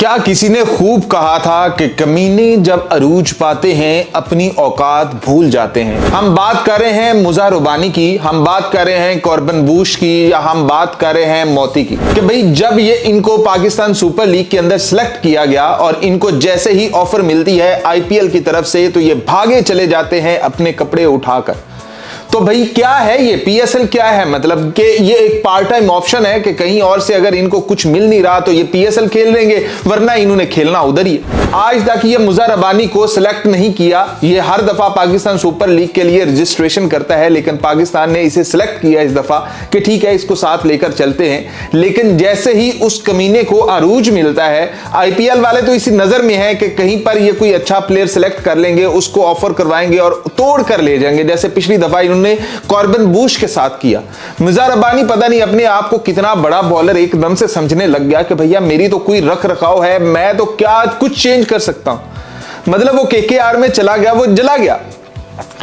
क्या किसी ने खूब कहा था कि कमीने जब अरूज पाते हैं अपनी औकात भूल जाते हैं। हम बात कर रहे हैं मुज़ा रुबानी की, हम बात कर रहे हैं कॉर्बन बूश की, या हम बात कर रहे हैं मोती की, कि भाई जब ये इनको पाकिस्तान सुपर लीग के अंदर सिलेक्ट किया गया और इनको जैसे ही ऑफर मिलती है आईपीएल की तरफ से तो ये भागे चले जाते हैं अपने कपड़े उठाकर। तो भाई क्या है ये पीएसएल, क्या है मतलब कि ये एक पार्ट टाइम ऑप्शन है कि कहीं और से अगर इनको कुछ मिल नहीं रहा तो ये पीएसएल खेल लेंगे, वरना इन्होंने खेलना उधर ही है। आज तक ये मुज़ा रुबानी को सिलेक्ट नहीं किया, ये हर दफा पाकिस्तान सुपर लीग के लिए रजिस्ट्रेशन करता है, लेकिन पाकिस्तान ने इसे सिलेक्ट किया इस दफा कि ठीक है इसको साथ लेकर चलते हैं। लेकिन जैसे ही उस कमीने को अरूज मिलता है, आईपीएल वाले तो इसी नजर में है कि कहीं पर ये कोई अच्छा प्लेयर सिलेक्ट कर लेंगे, उसको ऑफर करवाएंगे और तोड़ कर ले जाएंगे, जैसे पिछली दफा इन्होंने कॉर्बन बूश के साथ किया। मुज़ा रुबानी पता नहीं अपने आप को कितना बड़ा बॉलर एकदम से समझने लग गया कि भैया मेरी तो कोई रख रखाव है, मैं तो क्या कुछ चेंज कर सकता हूं। मतलब वो केकेआर में चला गया, वो जला गया।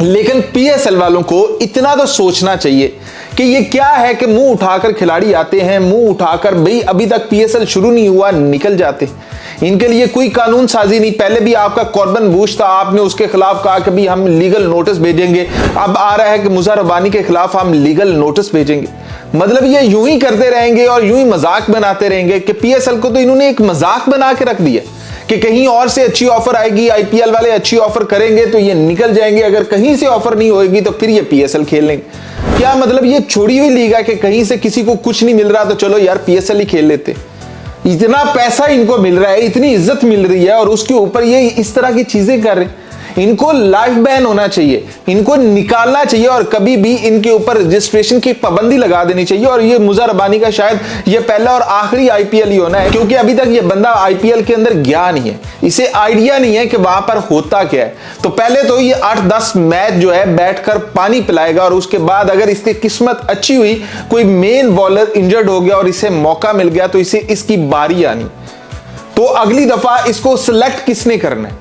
लेकिन पीएसएल वालों को इतना तो सोचना चाहिए कि ये क्या है कि मुंह उठाकर खिलाड़ी आते हैं, मुंह उठाकर भाई अभी तक पीएसएल शुरू नहीं हुआ निकल जाते। इनके लिए कोई कानून साजी नहीं। पहले भी आपका कॉर्बन बूश था, आपने उसके खिलाफ कहा कि भी हम लीगल नोटिस भेजेंगे, अब आ रहा है कि मुज़ा रुबानी के खिलाफ हम लीगल नोटिस भेजेंगे। मतलब ये यूं ही करते रहेंगे और यूं ही मजाक बनाते रहेंगे कि पीएसएल को तो इन्होंने एक मजाक बना के रख दिया कि कहीं और से अच्छी ऑफर आएगी, आईपीएल वाले अच्छी ऑफर करेंगे तो ये निकल जाएंगे, अगर कहीं से ऑफर नहीं होगी तो फिर ये पीएसएल खेल लेंगे। क्या मतलब ये छोड़ी हुई लीग है कि कहीं से किसी को कुछ नहीं मिल रहा तो चलो यार पीएसएल ही खेल लेते। इतना पैसा इनको मिल रहा है, इतनी इज्जत मिल रही है और उसके ऊपर ये इस तरह की चीजें कर रहे हैं। इनको लाइफ बैन होना चाहिए, इनको निकालना चाहिए और कभी भी इनके ऊपर रजिस्ट्रेशन की पाबंदी लगा देनी चाहिए। और ये मुज़ा रुबानी का शायद ये पहला और आखिरी आईपीएल ही होना है, क्योंकि अभी तक ये बंदा आईपीएल के अंदर गया नहीं है, इसे आइडिया नहीं है कि वहां पर होता क्या है। तो पहले तो ये 8-10 मैच जो है बैठकर पानी पिलाएगा और उसके बाद अगर इसकी किस्मत अच्छी हुई, कोई मेन बॉलर इंजर्ड हो गया और इसे मौका मिल गया तो इसे इसकी बारी आनी, तो अगली दफा इसको सिलेक्ट किसने करना है।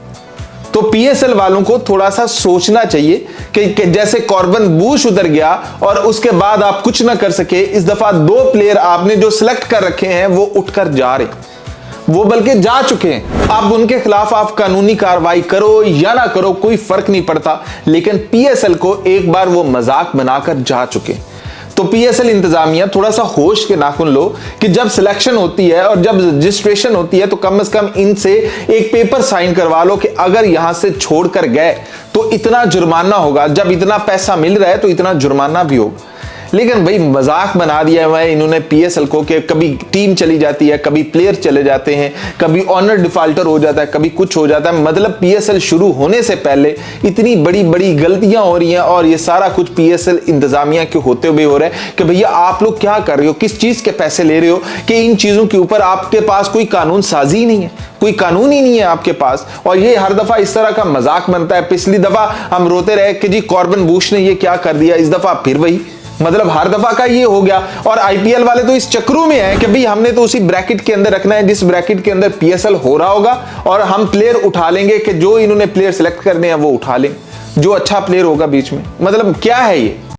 तो पीएसएल वालों को थोड़ा सा सोचना चाहिए कि जैसे कॉर्बन बूश उधर गया और उसके बाद आप कुछ ना कर सके, इस दफा 2 प्लेयर आपने जो सिलेक्ट कर रखे हैं वो उठकर जा रहे, वो बल्कि जा चुके हैं। अब उनके खिलाफ आप कानूनी कार्रवाई करो या ना करो कोई फर्क नहीं पड़ता, लेकिन पीएसएल को एक बार वो मजाक बनाकर जा चुके। तो पीएसएल इंतजामिया थोड़ा सा होश के नाखून लो कि जब सिलेक्शन होती है और जब रजिस्ट्रेशन होती है तो कम से कम इनसे एक पेपर साइन करवा लो कि अगर यहां से छोड़कर गए तो इतना जुर्माना होगा, जब इतना पैसा मिल रहा है तो इतना जुर्माना भी होगा। लेकिन भाई मजाक बना दिया हुआ है इन्होंने पीएसएल को कि कभी टीम चली जाती है, कभी प्लेयर चले जाते हैं, कभी ऑनर डिफॉल्टर हो जाता है, कभी कुछ हो जाता है। मतलब पीएसएल शुरू होने से पहले इतनी बड़ी बड़ी गलतियां हो रही हैं और ये सारा कुछ पीएसएल इंतजामिया के होते हुए हो रहा है कि भैया आप लोग क्या कर रहे हो, किस चीज के पैसे ले रहे हो कि इन चीजों के ऊपर आपके पास कोई कानून साजी नहीं है, कोई कानून ही नहीं है आपके पास। और ये हर दफा इस तरह का मजाक बनता है। पिछली दफा हम रोते रहे कि जी कॉर्बन बूश ने ये क्या कर दिया, इस दफा फिर वही, मतलब हर दफा का ये हो गया। और आईपीएल वाले तो इस चक्रों में है कि भाई हमने तो उसी ब्रैकेट के अंदर रखना है जिस ब्रैकेट के अंदर पीएसएल हो रहा होगा, और हम प्लेयर उठा लेंगे कि जो इन्होंने प्लेयर सिलेक्ट करने हैं वो उठा लें, जो अच्छा प्लेयर होगा बीच में। मतलब क्या है ये।